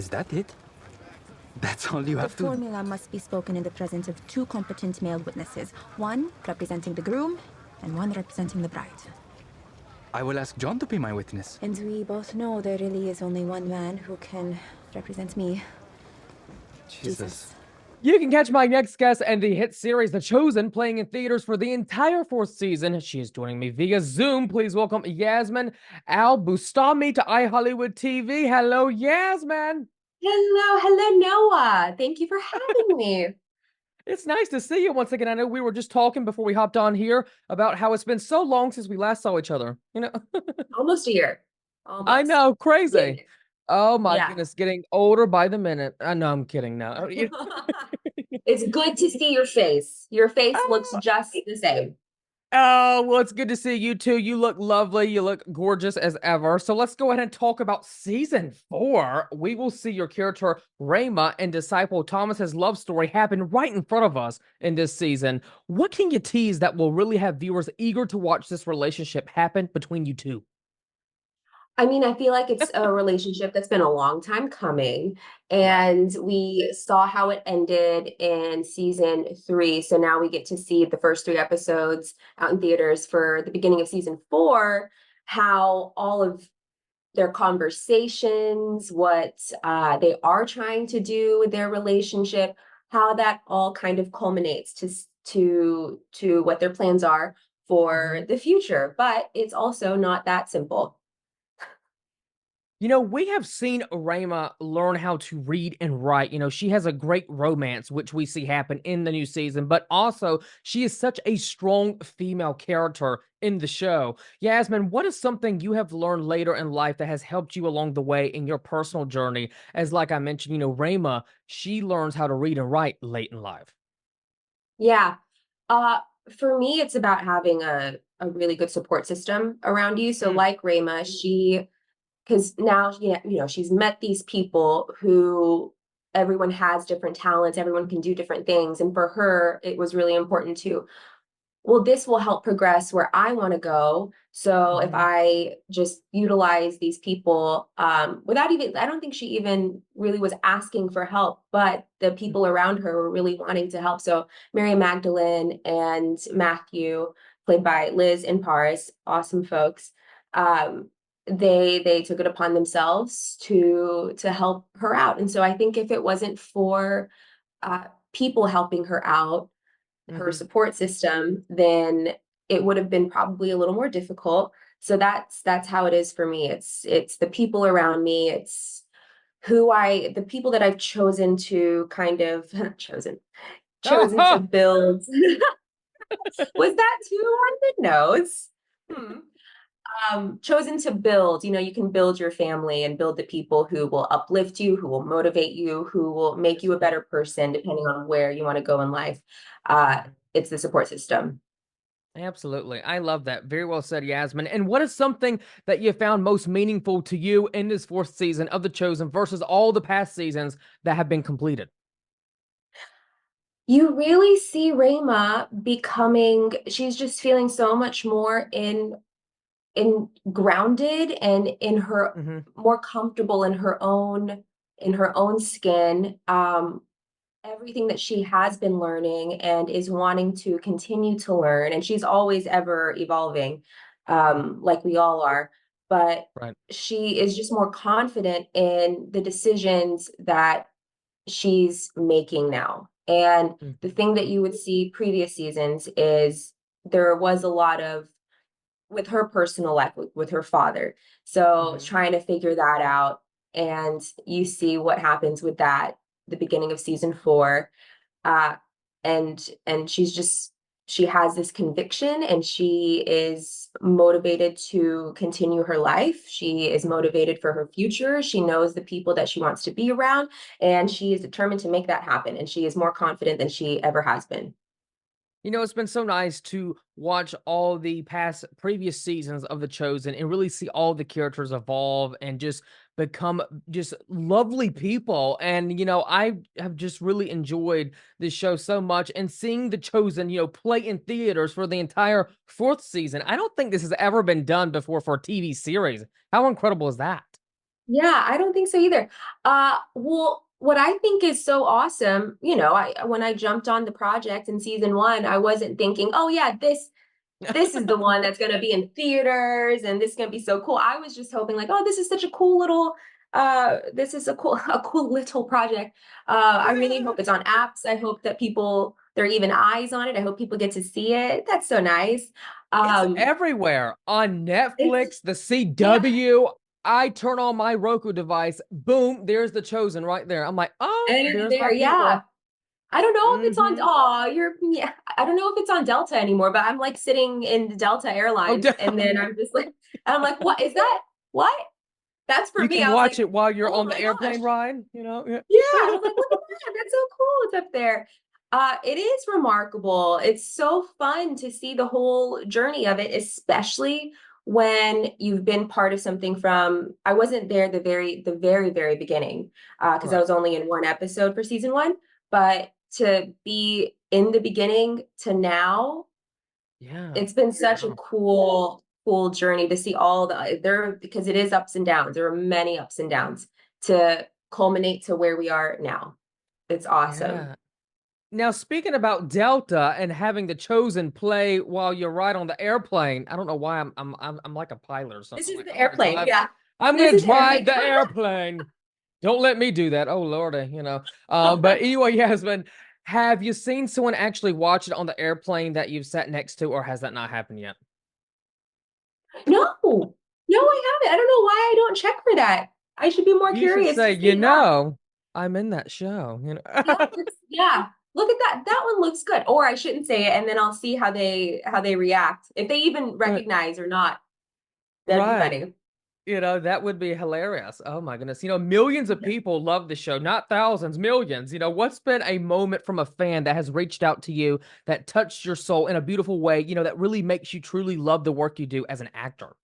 Is that it? That's all you The have to... formula must be spoken in the presence of two competent male witnesses, one representing the groom and one representing the bride. I will ask John to be my witness. And we both know there really is only one man who can represent me. Jesus. You can catch my next guest and the hit series The Chosen playing in theaters for the entire 4th season. She is joining me via Zoom. Please welcome Yasmine Al-Bustami to iHollywood TV. Hello, Yasmine. Hello, Noah. Thank you for having me. It's nice to see you once again. I know we were just talking before we hopped on here about how it's been so long since we last saw each other. Almost a year. Almost. I know, crazy. Yeah. Oh my Yeah. goodness, getting older by the minute. I know, I'm kidding now. It's good to see your face. Your face looks just the same. Oh, well, it's good to see you too. You look lovely. You look gorgeous as ever. So let's go ahead and talk about season 4. We will see your character Ramah and disciple Thomas's love story happen right in front of us in this season. What can you tease that will really have viewers eager to watch this relationship happen between you two? I mean, I feel like it's a relationship that's been a long time coming, and we saw how it ended in season 3. So now we get to see the first 3 episodes out in theaters for the beginning of season 4, how all of their conversations, what they are trying to do with their relationship, how that all kind of culminates to what their plans are for the future. But it's also not that simple. We have seen Ramah learn how to read and write. She has a great romance, which we see happen in the new season, but also she is such a strong female character in the show. Yasmine, what is something you have learned later in life that has helped you along the way in your personal journey? As like I mentioned, Ramah, she learns how to read and write late in life. Yeah. Uh, for me, it's about having a really good support system around you. So, Mm. like Rama, because now, she's met these people who everyone has different talents, everyone can do different things. And for her, it was really important to, well, this will help progress where I want to go. So if Mhm. I just utilize these people, without even, I don't think she even really was asking for help, but the people around her were really wanting to help. So Mary Magdalene and Matthew, played by Liz and Paris, awesome folks. Um, they took it upon themselves to help her out. And so I think if it wasn't for uh, people helping her out, her Mhm. support system, then it would have been probably a little more difficult. So that's how it is for me. It's the people around me. It's the people that I've chosen to kind of chosen to build. Was that too on the nose? Hmm. Chosen to build, you can build your family and build the people who will uplift you, who will motivate you, who will make you a better person, depending on where you want to go in life. It's the support system. Absolutely. I love that. Very well said, Yasmin. And what is something that you found most meaningful to you in this 4th season of The Chosen versus all the past seasons that have been completed? You really see Rayma she's just feeling so much more in grounded and in her Mhm. more comfortable in her own skin. Everything that she has been learning and is wanting to continue to learn, and she's always ever evolving, like we all are, but Right. she is just more confident in the decisions that she's making now. And the Mhm. thing that you would see previous seasons is there was a lot of with her personal life with her father. So Mhm. trying to figure that out. And you see what happens with that the beginning of season 4. Uh and she has this conviction and she is motivated to continue her life. She is Mhm. motivated for her future. She knows the people that she wants to be around and she is determined to make that happen and she is more confident than she ever has been. It's been so nice to watch all the past previous seasons of The Chosen and really see all the characters evolve and just become just lovely people. And, I have just really enjoyed this show so much and seeing The Chosen, play in theaters for the entire 4th season. I don't think this has ever been done before for a TV series. How incredible is that? Yeah, I don't think so either. Well, what I think is so awesome, you know, I when I jumped on the project in season one, I wasn't thinking, oh yeah, this is the one that's going to be in theaters and this is going to be so cool. I was just hoping like, oh, this is such a cool little this is a cool a cool little project. I really hope it's on apps. I hope that people there are even eyes on it. I hope people get to see it. That's so nice. It's Um everywhere on it's Netflix, the yeah, CW. I turn on my Roku device, boom, there's The Chosen right there. I'm like, oh, and it's there's my there. Yeah. people. I don't know if it's on Hmm. you're yeah, I don't know if it's on Delta anymore, but I'm like sitting in the Delta Oh, Airlines and then I'm just like I'm like, what is that? What? That's for you me. can I was watch like, it while you're oh on the my gosh. airplane ride, you know? Yeah. Yeah, I was like, look at that. That's so cool. It's up there. It is remarkable. It's so fun to see the whole journey of it, especially when you've been part of something from I wasn't there the very beginning, because I Right. was only in one episode for season one, but to be in the beginning to now, Yeah. it's been such a Wow. cool journey to see all the there because it is ups and downs. There are many ups and downs to culminate to where we are now. It's awesome. Yeah. Now, speaking about Delta and having The Chosen play while you're right on the airplane, I don't know why I'm like a pilot or This something. is Like the I'm gonna airplane. drive. Yeah. I'm This gonna is the drive airplane. the airplane. Don't let me do that. Oh lordy, you know. But anyway, Yasmin, have you seen someone actually watch it on the airplane that you've sat next to, or has that not happened yet? No, no, I haven't. I don't know why I don't check for that. I should be more You should curious say, to see. Yeah. I'm in that show. You Yeah. know. Yeah. Look at that. That one looks good. Or I shouldn't say it, and then I'll see how they react. If they even Right. recognize or not. That'd be Right. funny. You know, that would be hilarious. Oh my goodness. You know, millions of people love the show, not thousands, millions. You know, what's been a moment from a fan that has reached out to you that touched your soul in a beautiful way, that really makes you truly love the work you do as an actor?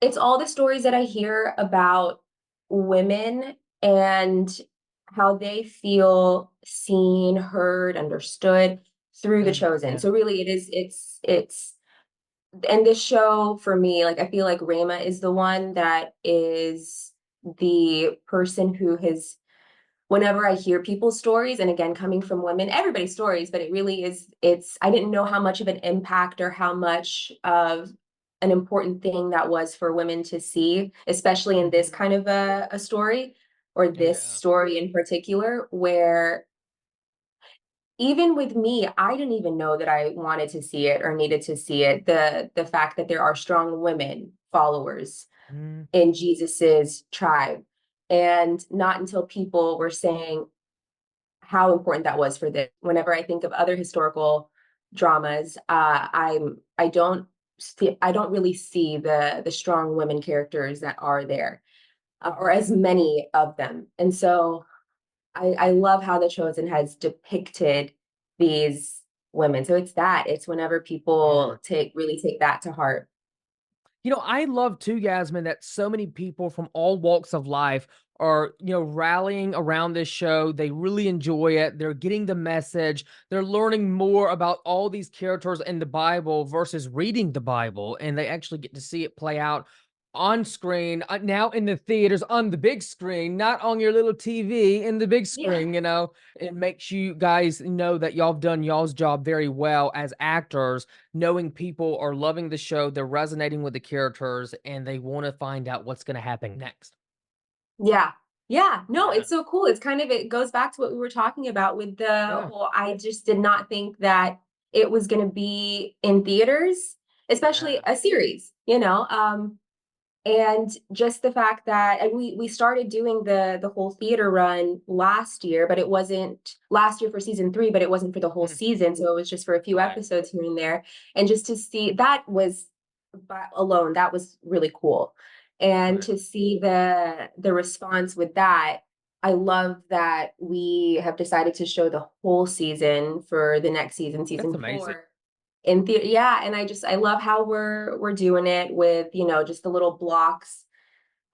It's all the stories that I hear about women and how they feel seen, heard, understood through The Chosen. Yeah. So really it's and this show for me, like I feel like Rama is the one that is the person who has whenever I hear people's stories, and again, coming from women, everybody's stories, but it really is, I didn't know how much of an impact or how much of an important thing that was for women to see, especially in this Mhm. kind of a story or this Yeah. story in particular, where even with me, I didn't even know that I wanted to see it or needed to see it. The fact that there are strong women followers Mm, in Jesus's tribe. And not until people were saying, how important that was for this. Whenever I think of other historical dramas, I don't really see the strong women characters that are there, or as many of them. And so I love how The Chosen has depicted these women. So it's whenever yeah. people take that to heart. I love too, Yasmin, that so many people from all walks of life are, rallying around this show. They really enjoy it. They're getting the message. They're learning more about all these characters in the Bible versus reading the Bible. And they actually get to see it play out on screen, now in the theaters on the big screen, not on your little TV in the big Yeah. screen. It makes you guys know that y'all have done y'all's job very well as actors, knowing people are loving the show, they're resonating with the characters, and they want to find out what's going to happen next. Yeah. Yeah. No, Yeah. it's so cool. It goes back to what we were talking about with the Yeah. whole I just did not think that it was going to be in theaters, especially Yeah. a series, and just the fact that and we started doing the whole theater run last year, but it wasn't last year for season 3, but it wasn't for the whole Mm, season, so it was just for a few right. episodes here and there. And just to see that was alone, that was really cool. And Right. to see the response with that, I love that we have decided to show the whole season for the next season, That's season amazing. 4 in theater. Yeah, and I love how we're doing it with, just the little blocks.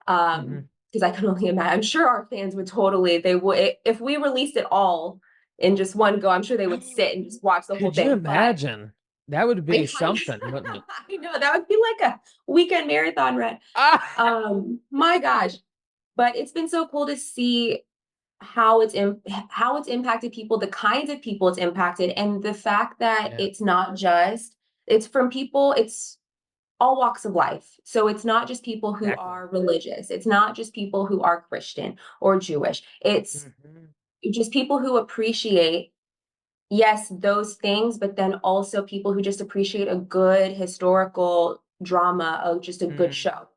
Hmm. Because I can only imagine, I'm sure our fans would totally, they would, if we released it all in just one go, I'm sure they would sit and just watch the whole Could you thing. But imagine? That would be I something, wouldn't it? I know that would be like a weekend marathon run. Ah! My gosh. But it's been so cool to see how it's impacted people, the kinds of people it's impacted, and the fact that Yeah, it's not just it's from people, it's all walks of life. So it's not just people who exactly. are religious. It's not just people who are Christian or Jewish. It's Mhm. just people who appreciate, yes, those things, but then also people who just appreciate a good historical drama of just a good Mm. show.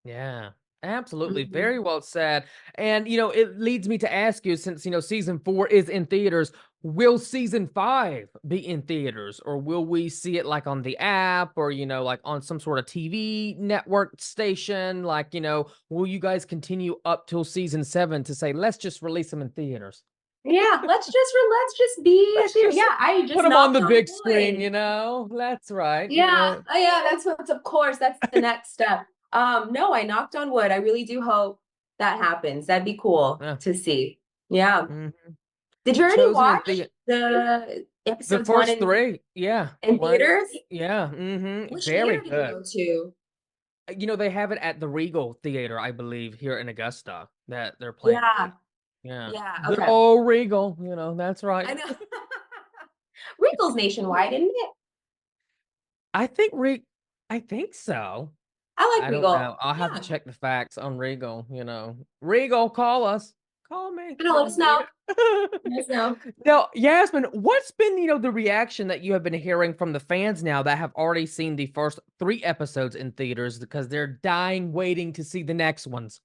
Yeah, absolutely. Mhm. Very well said. And, it leads me to ask you since, season 4 is in theaters, will season 5 be in theaters or will we see it like on the app or, like on some sort of TV network station? Like, will you guys continue up till season 7 to say, let's just release them in theaters? Yeah, let's just be Let's there. just Yeah, I put just them on knocked the on big screen, wood. That's right. Yeah, yeah, that's what's of course, that's the next step. No, I knocked on wood. I really do hope that happens. That'd be cool Yeah. to see. Yeah. Mhm. Did you already Chosen in watch the the the episodes one first 3. Yeah. in One. theaters? Yeah. Mhm. Which Very theater did you good. go to? They have it at the Regal Theater, I believe, here in Augusta that they're playing it. Yeah, Yeah. yeah, Good okay. old Regal, that's I right. know. Regal's nationwide, isn't it? I think Re I think so. I like I don't Regal. know. I'll have to Yeah. check the facts on Regal. Regal, call us. Call me. I know, let We'll us be know. there. Let us know. Now, Yasmin, what's been, the reaction that you have been hearing from the fans now that have already seen the first 3 episodes in theaters because they're dying waiting to see the next ones?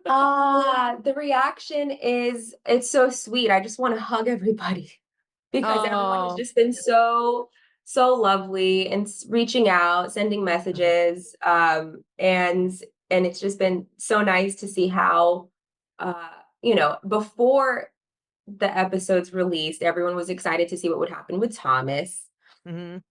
The reaction is it's so sweet. I just want to hug everybody because everyone has Oh. just been so lovely and reaching out, sending Mhm, messages, and it's just been so nice to see how, uh, before the episodes released, everyone was excited to see what would happen with Thomas. mhm.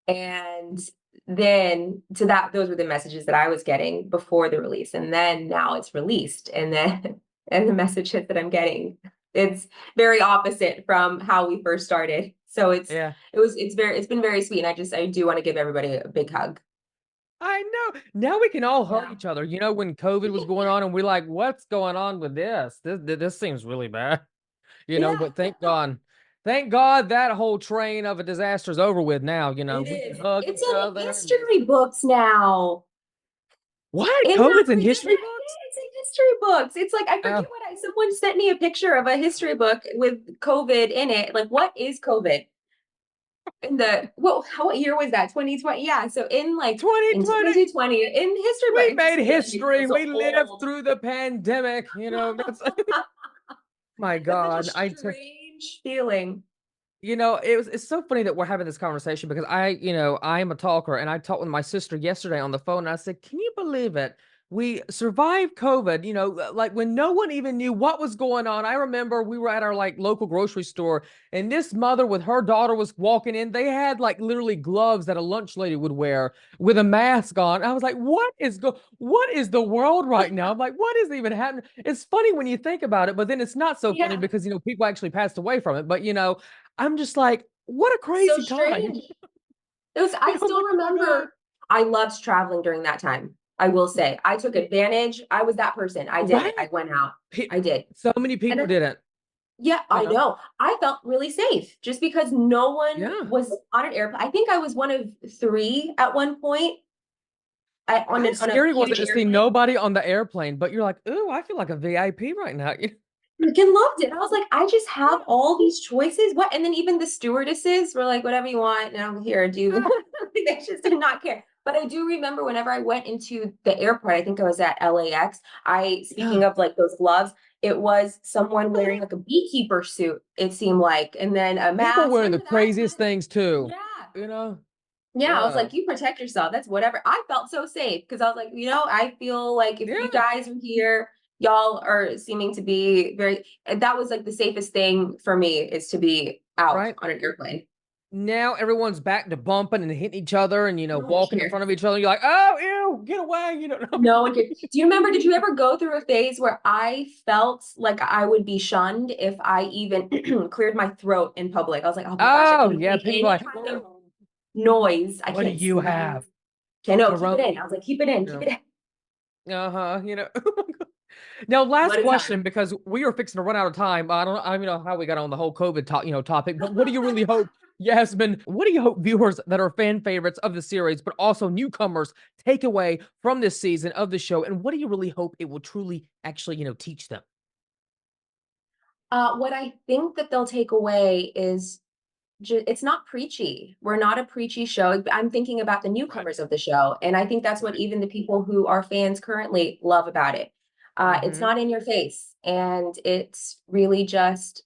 And then to that those were the messages that I was getting before the release, and then now it's released, and then and the messages that I'm getting, it's very opposite from how we first started. So Yeah. it's been very sweet, and I do wanna give everybody a big hug. I know. Now we can all hug Yeah. each other. When COVID was going on and we're like, "What's going on with this? This seems really bad." Yeah. But thank God. Thank God that whole train of a disaster is over with now, It we can is. hug It's each in other and just history books now. What? Isn't that COVID's in crazy? history books? It's in history books. It's like I forget Oh, what someone sent me a picture of a history book with COVID in it. Like, what is COVID? In the what year was that? 2020. Yeah. So in 2020. 2020 in history book, We it just made feels like it history. feels so We lived old. through the pandemic, that's my That's such a God. strange feeling. It's so funny that we're having this conversation because I am a talker and I talked with my sister yesterday on the phone and I said, "Can you believe it? We survived COVID, like when no one even knew what was going on." I remember we were at our like local grocery store and this mother with her daughter was walking in. They had like literally gloves that a lunch lady would wear with a mask on. I was like, what is the world right now? I'm like, what is even happening? It's funny when you think about it, but then it's not so funny Yeah. because people actually passed away from it. But I'm just like, "What a So crazy time." strange. It was I I'm still like, "Oh my god." remember I loved traveling during that time. I will say. I took advantage. I was that person. I did it. Right? I went out. Pe I did. So many And people then didn't, yeah, you I know? know. I felt really safe just because no one Yeah. was on an airplane. I think I was one of 3 at one point How on a scary was it huge to see airplane. nobody on the airplane, but you're like, "Ooh, I feel like a VIP right now." Freaking loved it. I was like, I just have all these choices. What? And then even the stewardesses were like, whatever you want. And I'm here, do Yeah. they just did not care. But I do remember whenever I went into the airport, I think I was at LAX. Yeah. Speaking of like those gloves, it was someone wearing like a beekeeper suit, it seemed like, and then a People mask. wearing the Remember that? craziest things too, Yeah. you know? Yeah, I was Yeah. like, you protect yourself. That's whatever. I felt so safe because I was like, I feel like if you Yeah, guys are here, y'all are seeming to be very, and that was like the safest thing for me is to be out right? on an airplane. Now everyone's back to bumping and hitting each other and, No one walking in front cares. of each other. You're like, "Oh, ew, get away," No one cares. Do you remember, did you ever go through a phase where I felt like I would be shunned if I even cleared my throat in public? I was like, oh my gosh, I Oh, couldn't yeah, make people are any like, kind of noise. I What do can't you sleep. have? Okay, no, keep Corona? it in. I was like, keep it in, keep No. it in. Uh-huh, oh my God. Now, last What is question, that? because we are fixing to run out of time. I don't even know how we got on the whole COVID topic, but what do you really hope, Yasmin, what do you hope viewers that are fan favorites of the series, but also newcomers, take away from this season of the show? And what do you really hope it will truly actually, teach them? What I think that they'll take away is it's not preachy. We're not a preachy show. I'm thinking about the Right, newcomers of the show, and I think that's what right. even the people who are fans currently love about it. It's Mhm. not in your face, and it's really just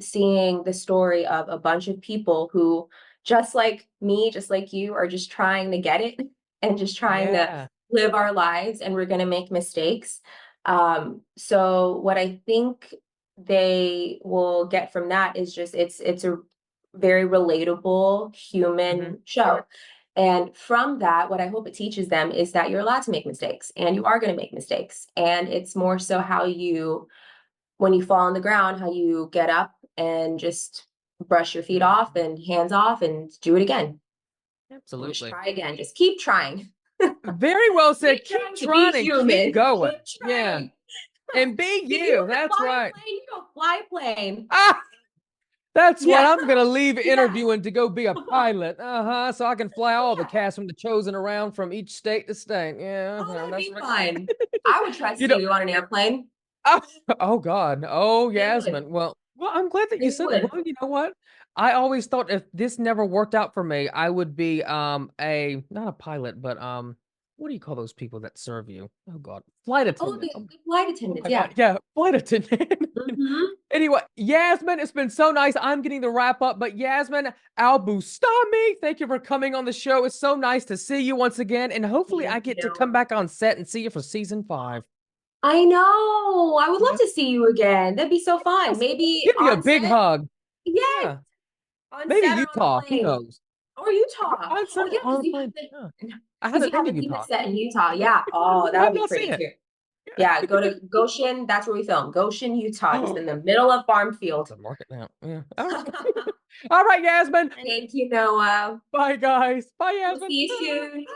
seeing the story of a bunch of people who, just like me, just like you, are just trying to get it and just trying to Yeah. live our lives, and we're going to make mistakes. So what I think they will get from that is just it's a very relatable Mhm. human show. And from that, what I hope it teaches them is that you're allowed to make mistakes and you are going to make mistakes. And it's more so how you, when you fall on the ground, how you get up and just brush your feet Mhm. off and hands off and do it again. And just Absolutely. try again. Just keep trying. Very well said. Keep Keep trying to be trying and keep human. going. Keep Yeah. trying. And be If you you. want to That's fly a right. plane, you go fly a plane. Ah! That's what Yeah. I'm gonna leave Yeah. interviewing to go be a pilot. Uh-huh. So I can fly all the Yeah. cast from The Chosen around from each state to state. Yeah, Oh, uh-huh, that'd that's be right. fun. I would trust You know, you on an airplane. oh, oh God. Oh, It would. Yasmin. Well, I'm glad that you It said that. would. Well, you know what? I always thought if this never worked out for me, I would be a not a pilot, but what do you call those people that serve you? Oh God. Flight Oh, attendant. the flight Oh attendants. my Yeah. God. Yeah, flight attendant. Hmm. Anyway, Yasmin, it's been so nice. I'm getting the wrap up, but Yasmin Al-Bustami, thank you for coming on the show. It's so nice to see you once again, and hopefully I Thank get to you. come back on set and see you for season 5. I know. I would love Yeah. to see you again. That'd be so fun. Yes. Maybe Give me a on big set. hug. Yes, Yeah. on Maybe set or on a Utah. Who plane. knows? Or Utah. On Oh, set yeah, on a plane. Yeah. I because you haven't been to haven't seen it Utah. set in Utah. Yeah. Oh, I that have would be not pretty seen it. too. Yeah, go to Goshen. That's where we film. Goshen, Utah, just in the middle of farm field. The market now. Yeah. All right. All right, Yasmin. Thank you, Noah. Bye, guys. Bye, We'll Yasmin. see you soon.